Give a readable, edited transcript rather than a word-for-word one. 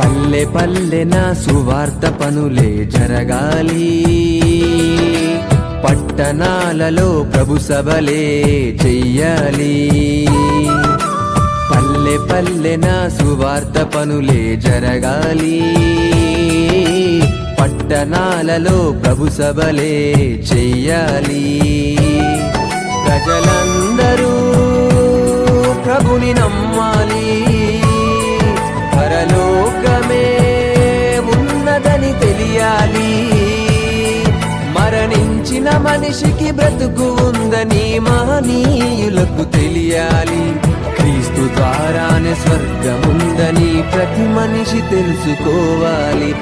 పల్లె పల్లెన సువార్త పనులే జరగాలి, పట్టణాలలో ప్రభు సభలే చెయ్యాలి. పల్లె పల్లెన సువార్త పనులే జరగాలి, పట్టణాలలో ప్రభు సభలే చెయ్యాలి. ప్రజలందరూ ప్రభుని నమ్మాలి, పరలోకమే ఉన్నదని తెలియాలి. మరణించిన మనిషికి బ్రతుకు ఉందని మహనీయులకు తెలియాలి. క్రీస్తు ద్వారానే స్వర్గముందని ప్రతి మనిషి తెలుసుకోవాలి.